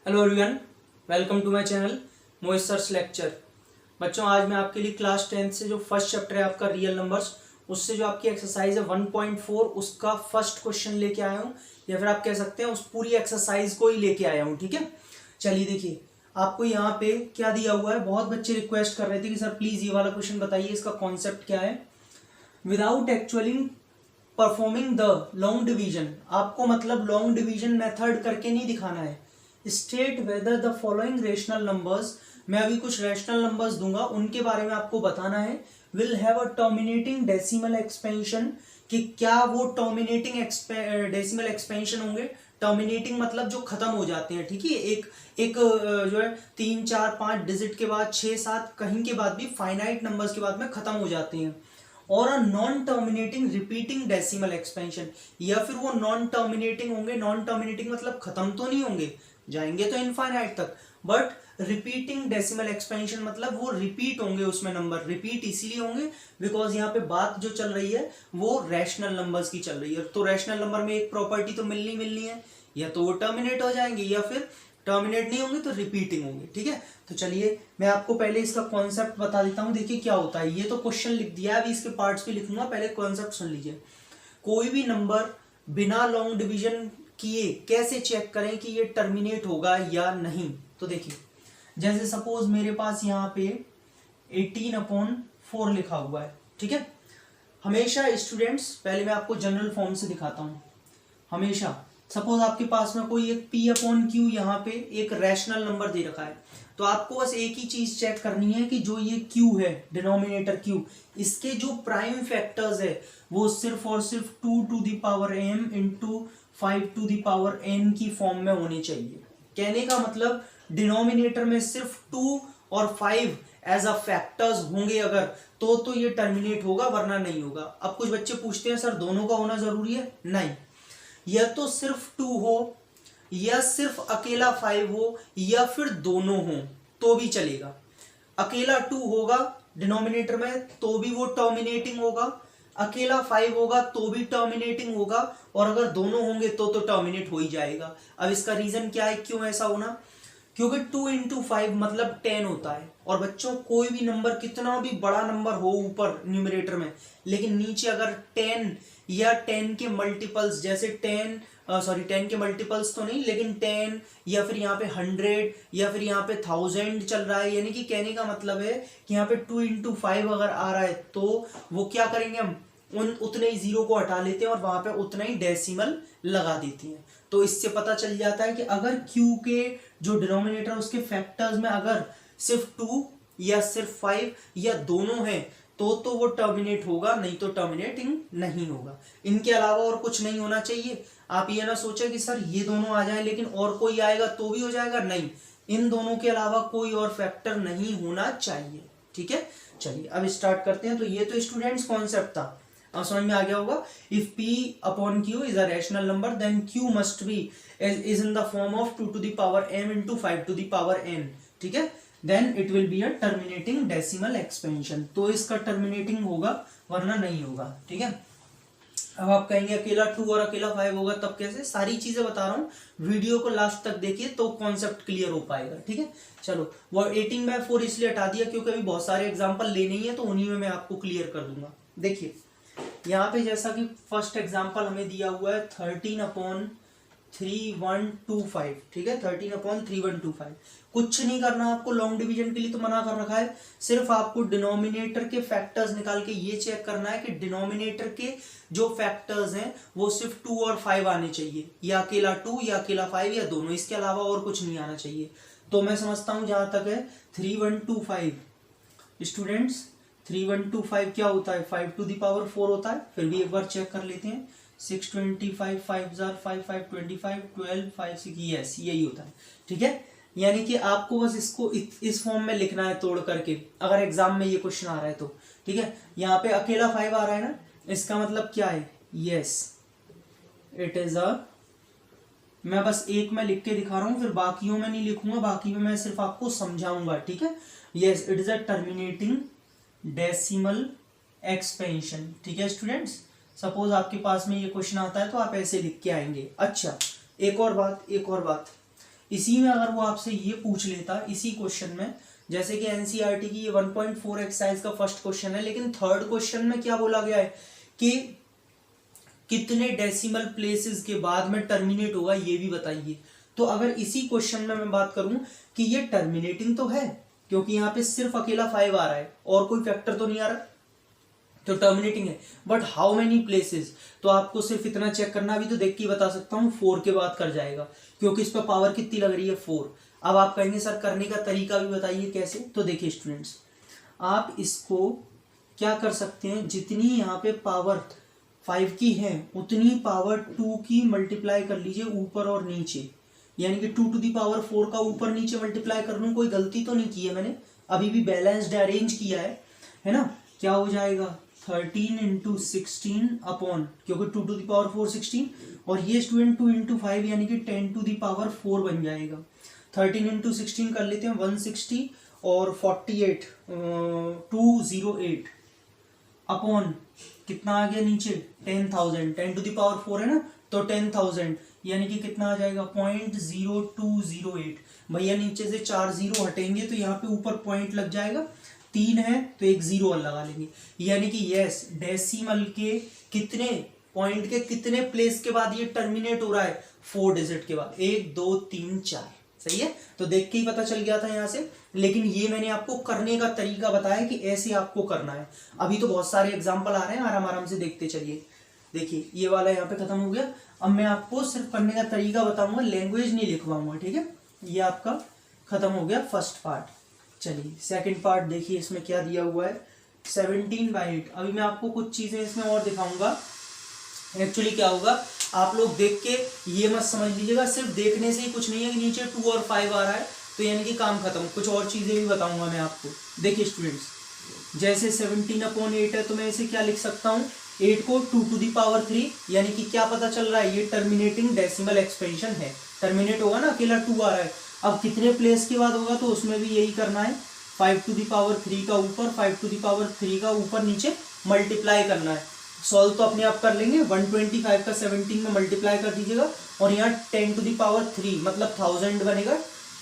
Hello everyone, welcome to my channel Mohit sir's lecture. बच्चों, आज मैं आपके लिए क्लास 10th से जो फर्स्ट चैप्टर है आपका रियल नंबर्स, उससे जो आपकी एक्सरसाइज है 1.4 उसका फर्स्ट क्वेश्चन लेके आया हूँ, या फिर आप कह सकते हैं उस पूरी एक्सरसाइज को ही लेके आया हूँ। ठीक है, चलिए देखिए आपको यहाँ पे क्या दिया हुआ है। बहुत बच्चे रिक्वेस्ट कर रहे थे कि सर प्लीज ये वाला क्वेश्चन बताइए, इसका कॉन्सेप्ट क्या है। Without actually performing the long division, आपको मतलब लॉन्ग डिवीजन मेथड करके नहीं दिखाना है। State whether the following rational numbers, मैं अभी कुछ रेशनल नंबर्स दूंगा, उनके बारे में आपको बताना है। Will have a terminating decimal expansion, कि क्या वो टर्मिनेटिंग डेसिमल एक्सपेंशन होंगे। टर्मिनेटिंग मतलब जो खत्म हो जाते हैं। ठीक है, एक जो है 3 4 5 डिजिट के बाद 6 7 कहीं के बाद भी फाइनाइट नंबर्स के बाद में खत्म हो जाते हैं। और a non terminating repeating decimal expansion, या फिर वो नॉन टर्मिनेटिंग होंगे। नॉन टर्मिनेटिंग मतलब खत्म तो नहीं होंगे, जाएंगे तो इनफाइनाइट तक, बट रिपीटिंग डेसिमल एक्सपेंशन मतलब वो रिपीट होंगे, उसमें नंबर रिपीट इसीलिए होंगे बिकॉज यहाँ पे बात जो चल रही है वो रैशनल नंबर्स की चल रही है। तो रैशनल नंबर में एक प्रॉपर्टी तो मिलनी है, या तो वो टर्मिनेट हो जाएंगे या फिर टर्मिनेट नहीं होंगे तो रिपीटिंग होंगे। ठीक है, तो चलिए मैं आपको पहले इसका कॉन्सेप्ट बता देता हूँ। देखिए क्या होता है, ये तो क्वेश्चन लिख दिया है, अभी इसके पार्ट्स भी लिखूंगा, पहले कॉन्सेप्ट सुन लीजिए। कोई भी नंबर बिना लॉन्ग डिवीजन किए कैसे चेक करें कि ये टर्मिनेट होगा या नहीं। तो देखिए जैसे सपोज मेरे पास यहाँ पे 18/4 लिखा हुआ है। ठीक है, हमेशा स्टूडेंट्स, पहले मैं आपको जनरल फॉर्म से दिखाता हूँ। हमेशा सपोज आपके पास में कोई एक P/Q यहाँ पे एक रैशनल नंबर दे रखा है, तो आपको बस एक ही चीज चेक करनी है कि जो ये Q है, डिनोमिनेटर Q, इसके जो प्राइम फैक्टर्स है वो सिर्फ और सिर्फ 2m इंटू 5n की फॉर्म में होने चाहिए। कहने का मतलब डिनोमिनेटर में सिर्फ 2 और 5 एज अ फैक्टर्स होंगे अगर, तो ये टर्मिनेट होगा, वरना नहीं होगा। अब कुछ बच्चे पूछते हैं सर दोनों का होना जरूरी है? नहीं, या तो सिर्फ 2 हो, या सिर्फ अकेला 5 हो, या फिर दोनों हो तो भी चलेगा। अकेला 2 होगा डिनोमिनेटर में तो भी वो टर्मिनेटिंग होगा, अकेला 5 होगा तो भी टर्मिनेटिंग होगा, और अगर दोनों होंगे तो टर्मिनेट हो ही जाएगा। अब इसका रीजन क्या है, क्यों ऐसा होना? क्योंकि 2 इंटू 5 मतलब 10 होता है। और बच्चों कोई भी नंबर कितना भी बड़ा नंबर हो ऊपर न्यूमरेटर में, लेकिन नीचे अगर 10 या 10 के मल्टीपल्स, जैसे 10 के मल्टीपल्स तो नहीं, लेकिन 10 या फिर यहाँ पे 100 या फिर यहाँ पे 1000 चल रहा है, यानी कि कहने का मतलब है कि यहाँ पे 2 इंटू 5 अगर आ रहा है तो वो क्या करेंगे, हम उतने ही जीरो को हटा लेते हैं और वहां पे उतना ही डेसिमल लगा देते हैं। तो इससे पता चल जाता है कि अगर Q के जो डिनोमिनेटर उसके फैक्टर्स में अगर सिर्फ 2 या सिर्फ 5 या दोनों हैं तो वो टर्मिनेट होगा, नहीं तो टर्मिनेटिंग नहीं होगा। इनके अलावा और कुछ नहीं होना चाहिए। आप ये ना सोचे कि सर ये दोनों आ जाए लेकिन और कोई आएगा तो भी हो जाएगा, नहीं, इन दोनों के अलावा कोई और फैक्टर नहीं होना चाहिए। ठीक है, चलिए अब स्टार्ट करते हैं। तो ये तो स्टूडेंट्स कॉन्सेप्ट था, समझ में आ गया होगा। If P/Q is a rational number then Q must be is in the form of 2 to the power m into 5 to the power n। ठीक है, then it will be a terminating decimal expansion, तो इसका terminating होगा वरना नहीं होगा। ठीक है, अब आप कहेंगे अकेला 2 और अकेला 5 होगा तब कैसे? सारी चीजें बता रहा हूँ, वीडियो को लास्ट तक देखिए तो कॉन्सेप्ट क्लियर हो पाएगा। ठीक है, चलो वो 18/4 इसलिए हटा दिया क्योंकि अभी बहुत सारे एग्जाम्पल लेने ही है, तो उन्हीं में मैं आपको क्लियर कर दूंगा। देखिए यहाँ पे जैसा कि फर्स्ट एग्जांपल हमें दिया हुआ है 13/3125। ठीक है, 13/3125। कुछ नहीं करना आपको, लॉन्ग डिवीजन के लिए तो मना कर रखा है, सिर्फ आपको डिनोमिनेटर के फैक्टर्स निकाल के ये चेक करना है कि डिनोमिनेटर के जो फैक्टर्स हैं वो सिर्फ 2 और 5 आने चाहिए, या अकेला 2 या अकेला 5 या दोनों, इसके अलावा और कुछ नहीं आना चाहिए। तो मैं समझता हूं जहां तक है 3125 स्टूडेंट्स, 3125 क्या होता है, 5 to the power 4 होता है। फिर भी एक बार चेक कर लेते हैं, 625 5 5 5 25 12 5 6, यस यही होता है। ठीक है, यानी कि आपको बस इसको इस फॉर्म में लिखना है तोड़ करके, अगर एग्जाम में ये क्वेश्चन आ रहा है तो। ठीक है, यहाँ पे अकेला 5 आ रहा है ना, इसका मतलब क्या है, यस इट इज अ, मैं बस एक में लिख के दिखा रहा हूं, फिर बाकियों में नहीं लिखूंगा, बाकी में मैं सिर्फ आपको समझाऊंगा। ठीक है, yes it is a terminating decimal expansion. ठीक है स्टूडेंट्स, सपोज आपके पास में ये क्वेश्चन आता है तो आप ऐसे लिख के आएंगे। अच्छा एक और बात, इसी में अगर वो आपसे ये पूछ लेता इसी क्वेश्चन में, जैसे कि एनसीईआरटी की ये 1.4 एक्सरसाइज का फर्स्ट क्वेश्चन है, लेकिन थर्ड क्वेश्चन में क्या बोला गया है कि कितने डेसिमल प्लेसेस के बाद में टर्मिनेट होगा ये भी बताइए। तो अगर इसी क्वेश्चन में मैं बात करूं कि ये टर्मिनेटिंग तो है, क्योंकि यहाँ पे सिर्फ अकेला 5 आ रहा है और कोई फैक्टर तो नहीं आ रहा, तो टर्मिनेटिंग है। बट हाउ मेनी प्लेसेस, तो आपको सिर्फ इतना चेक करना, अभी तो देख के ही बता सकता हूँ 4 के बाद कर जाएगा, क्योंकि इस पर पावर कितनी लग रही है 4। अब आप कहेंगे सर करने का तरीका भी बताइए कैसे। तो देखिए स्टूडेंट्स, आप इसको क्या कर सकते हैं, जितनी यहाँ पे पावर 5 की है उतनी पावर 2 की मल्टीप्लाई कर लीजिए ऊपर और नीचे, यानी कि 2 टू दी पावर 4 का ऊपर नीचे मल्टीप्लाई कर लूँ। कोई गलती तो नहीं की है मैंने, अभी भी बैलेंस्ड अरेंज किया है ना। क्या हो जाएगा 13 इंटू 16 अपॉन, क्योंकि 2 टू दी पावर 4 16, और ये स्टूडेंट 2 इंटू 5 यानी कि 10 टू दी पावर 4 बन जाएगा। 13 इंटू 16 कर लेते हैं 160 और 48 208 अपॉन कितना आ गया नीचे 10,000, 10 टू दी पावर 4 है ना, तो 10,000 यानी कि कितना आ जाएगा 0.0208। भैया नीचे से 4 जीरो हटेंगे तो यहाँ पे ऊपर पॉइंट लग जाएगा, 3 है तो एक जीरो और लगा लेंगे, यानी कि यस डेसिमल के कितने पॉइंट के कितने प्लेस के बाद ये टर्मिनेट हो रहा है, 4 डिजिट के बाद, 1 2 3 4। सही है, तो देख के ही पता चल गया था यहाँ से, लेकिन ये मैंने आपको करने का तरीका बताया कि ऐसे आपको करना है। अभी तो बहुत सारे एग्जाम्पल आ रहे हैं, आराम आराम से देखते चलिए। देखिए ये वाला यहाँ पे खत्म हो गया, अब मैं आपको सिर्फ करने का तरीका बताऊंगा, लैंग्वेज नहीं लिखवाऊंगा, ठीक है। ये आपका खत्म हो गया फर्स्ट पार्ट। चलिए सेकंड पार्ट देखिए, इसमें क्या दिया हुआ है 17/8। अभी मैं आपको कुछ चीजें इसमें और दिखाऊंगा। एक्चुअली क्या होगा, आप लोग देख के ये मत समझ लीजिएगा सिर्फ देखने से ही कुछ नहीं है कि नीचे 2 और 5 आ रहा है तो यानी कि काम खत्म, कुछ और चीजें भी बताऊंगा मैं आपको। देखिए स्टूडेंट्स, जैसे 17/8 है तो मैं इसे क्या लिख सकता हूँ, 8 को 2 टू दी पावर 3, यानी कि क्या पता चल रहा है ये टर्मिनेटिंग डेसिमल एक्सपेंशन है, टर्मिनेट होगा ना, अकेला 2 आ रहा है। अब कितने प्लेस के बाद होगा तो उसमें भी यही करना है, 5 टू दी पावर 3 का ऊपर 5 टू दी पावर 3 का ऊपर नीचे मल्टीप्लाई करना है। सॉल्व तो अपने आप कर लेंगे, 125 का 17 में मल्टीप्लाई कर दीजिएगा और यहाँ 10 टू दी पावर 3 मतलब 1000 बनेगा,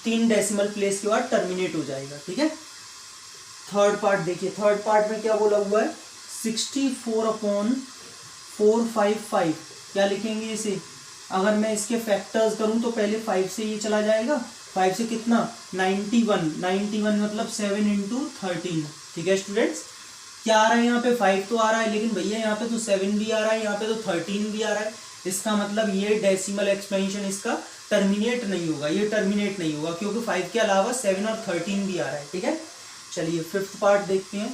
3 डेसिमल प्लेस के बाद टर्मिनेट हो जाएगा, ठीक है। थर्ड पार्ट देखिए, थर्ड पार्ट में क्या बोला हुआ है 64/455, क्या लिखेंगे इसे, अगर मैं इसके फैक्टर्स करूं तो पहले 5 से ये चला जाएगा, 5 से कितना 91 मतलब 7 इंटू 13, ठीक है स्टूडेंट्स। क्या आ रहा है यहाँ पे 5 तो आ रहा है, लेकिन भैया यहाँ पे तो 7 भी आ रहा है, यहाँ पे तो 13 भी आ रहा है, इसका मतलब ये डेसिमल एक्सपेंशन इसका टर्मिनेट नहीं होगा, ये टर्मिनेट नहीं होगा क्योंकि 5 के अलावा 7 और 13 भी आ रहा है, ठीक है। चलिए फिफ्थ पार्ट देखते हैं।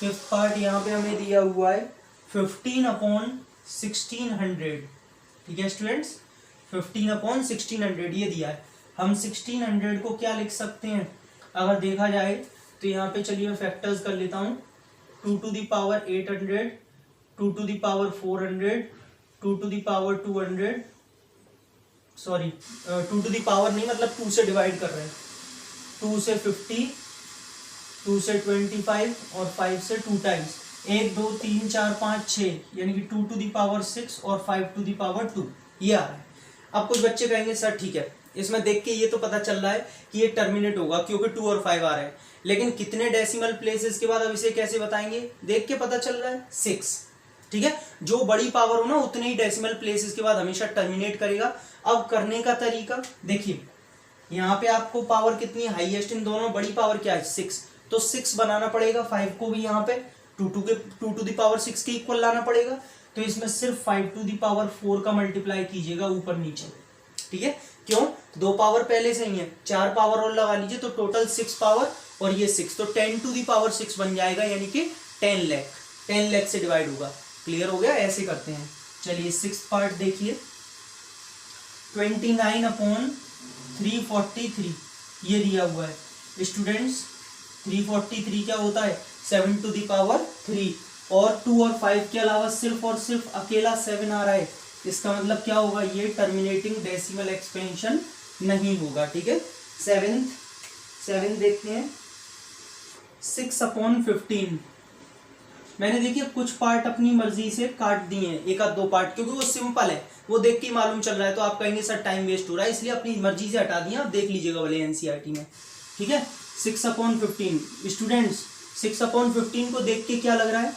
फिफ्थ पार्ट यहाँ पे हमें दिया हुआ है 15/1600, ठीक है स्टूडेंट्स, 15/1600 ये दिया है। हम 1600 को क्या लिख सकते हैं अगर देखा जाए तो यहाँ पे चलिए मैं फैक्टर्स कर लेता हूँ, 2 to the power 800, 2 to the power 400, 2 to the power 200, sorry 2 to the power नहीं मतलब 2 से डिवाइड कर रहे हैं, 2 से 50, 2 से 25 और 5 से 2 टाइम्स, 1 2 3 4 5 6 यानी कि 2 टू दी पावर 6 और 5 टू दी पावर 2 ये आ रहा है। अब कुछ बच्चे कहेंगे सर ठीक है, इसमें देख के ये तो पता चल रहा है कि ये टर्मिनेट होगा क्योंकि 2 और 5 आ रहे हैं, लेकिन कितने डेसिमल प्लेसेस के बाद अब इसे कैसे बताएंगे, देख के पता चल रहा है 6, ठीक है। जो बड़ी पावर हो ना उतने ही डेसिमल प्लेसेस के बाद हमेशा टर्मिनेट करेगा। अब करने का तरीका देखिए, यहाँ पे आपको पावर कितनी है हाईएस्ट, इन दोनों बड़ी पावर क्या है 6, तो 6 बनाना पड़ेगा, 5 को भी यहाँ पे 2 टू दी पावर 6 के इक्वल लाना पड़ेगा, तो इसमें सिर्फ 5 टू दी पावर 4 का मल्टीप्लाई कीजिएगा ऊपर नीचे, ठीक है। क्यों, 2 पावर पहले से ही है, 4 पावर और लगा लीजिए तो टोटल 6 पावर और ये 6, तो 10 टू दी पावर 6 बन जाएगा, यानी कि 10 लाख से डिवाइड होगा। क्लियर हो गया, ऐसे करते हैं। चलिए 6th पार्ट देखिए, 29/343 ये दिया हुआ है स्टूडेंट्स। 343 क्या होता है 7 टू दी पावर 3, और 2 और 5 के अलावा सिर्फ और सिर्फ अकेला 7 आ रहा है, इसका मतलब क्या होगा, ये टर्मिनेटिंग डेसिमल एक्सपेंशन नहीं होगा, ठीक है। 7 देखते हैं, 6/15 मैंने देखिए कुछ पार्ट अपनी मर्जी से काट दिए हैं, एक आध दो पार्ट, क्योंकि वो सिंपल है, वो देख के मालूम चल रहा है, तो आप कहेंगे सर टाइम वेस्ट हो रहा है, इसलिए अपनी मर्जी से हटा दिया, आप देख लीजिएगा वाले एनसीईआरटी में, ठीक है। 6/15 स्टूडेंट्स, 6/15 को देख के क्या लग रहा है,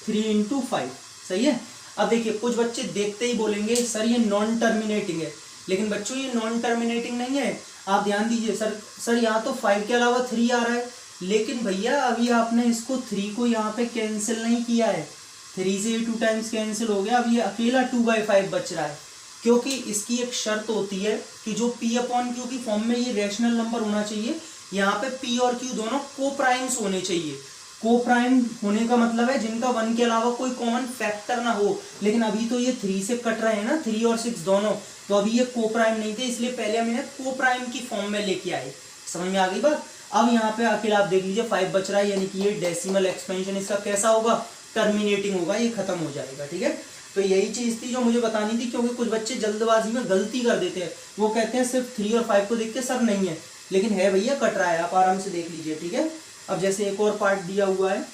3/5, सही है। अब देखिए कुछ बच्चे देखते ही बोलेंगे सर ये नॉन टर्मिनेटिंग है, लेकिन बच्चों ये नॉन टर्मिनेटिंग नहीं है, आप ध्यान दीजिए। सर यहाँ तो 5 के अलावा 3 आ रहा है, लेकिन भैया अभी आपने इसको 3 को यहाँ पे कैंसिल नहीं किया है, 3 से ये 2 टाइम्स कैंसिल हो गया, अब ये अकेला 2/5 बच रहा है, क्योंकि इसकी एक शर्त होती है कि जो P/Q की फॉर्म में ये रैशनल नंबर होना चाहिए, यहाँ पे P और Q दोनों को प्राइम्स होने चाहिए। को प्राइम होने का मतलब है जिनका 1 के अलावा कोई कॉमन फैक्टर ना हो, लेकिन अभी तो ये 3 से कट रहे हैं ना, 3 और 6 दोनों, तो अभी ये को प्राइम नहीं थे, इसलिए पहले हम इन्हें को प्राइम की फॉर्म में लेके आए। समझ में आ गई बात। अब यहाँ पे अकेला आप देख लीजिए 5 बच रहा है, यानी कि ये डेसिमल एक्सपेंशन इसका कैसा होगा, टर्मिनेटिंग होगा, ये खत्म हो जाएगा, ठीक है। तो यही चीज थी जो मुझे बतानी थी, क्योंकि कुछ बच्चे जल्दबाजी में गलती कर देते हैं, वो कहते हैं सिर्फ 3 और 5 को देख के सर नहीं है, लेकिन है भैया, कट रहा है, आप आराम से देख लीजिए, ठीक है। अब जैसे एक और पार्ट दिया हुआ है,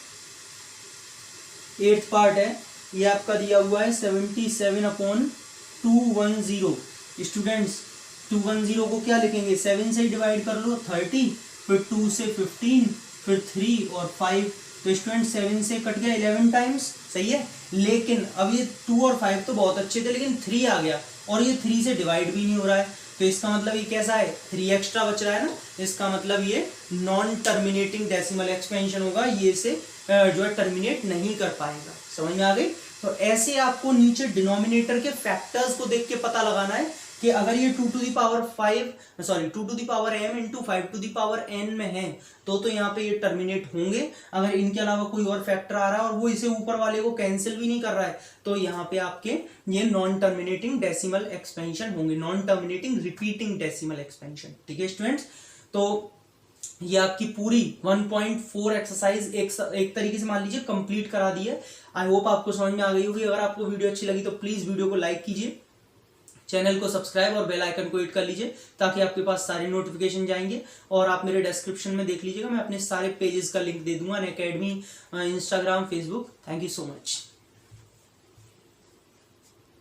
8th पार्ट है, ये आपका दिया हुआ है 77/210। स्टूडेंट्स 210 को क्या लिखेंगे, 7 से डिवाइड कर लो 30, फिर 2 से 15, फिर 3 और 5, तो स्टूडेंट 7 से कट गया 11 टाइम्स, सही है। लेकिन अब ये 2 और 5 तो बहुत अच्छे थे, लेकिन 3 आ गया और ये 3 से डिवाइड भी नहीं हो रहा है, तो इसका मतलब ये कैसा है, 3 एक्स्ट्रा बच रहा है ना, इसका मतलब ये नॉन टर्मिनेटिंग डेसिमल एक्सपेंशन होगा, ये से जो है टर्मिनेट नहीं कर पाएगा। समझ में आ गई। तो ऐसे आपको नीचे डिनोमिनेटर के फैक्टर्स को देख के पता लगाना है कि अगर ये 2 to the power m into 5 to the power n में है, तो यहाँ पे ये टर्मिनेट होंगे। अगर इनके अलावा कोई और फैक्टर आ रहा है और वो इसे ऊपर वाले को कैंसिल भी नहीं कर रहा है, तो यहाँ पे आपके ये नॉन टर्मिनेटिंग डेसिमल एक्सपेंशन होंगे, non terminating repeating decimal expansion, ठीक है स्टूडेंट्स। तो ये आपकी पूरी 1.4 एक्सरसाइज एक तरीके से मान लीजिए कंप्लीट करा दी है। आई होप आपको समझ में आ गई होगी। अगर आपको वीडियो अच्छी लगी तो प्लीज वीडियो को लाइक कीजिए, चैनल को सब्सक्राइब और बेल आइकन को हिट कर लीजिए, ताकि आपके पास सारे नोटिफिकेशन जाएंगे। और आप मेरे डिस्क्रिप्शन में देख लीजिएगा, मैं अपने सारे पेजेस का लिंक दे दूंगा, Unacademy, Instagram, Facebook. Thank you so much.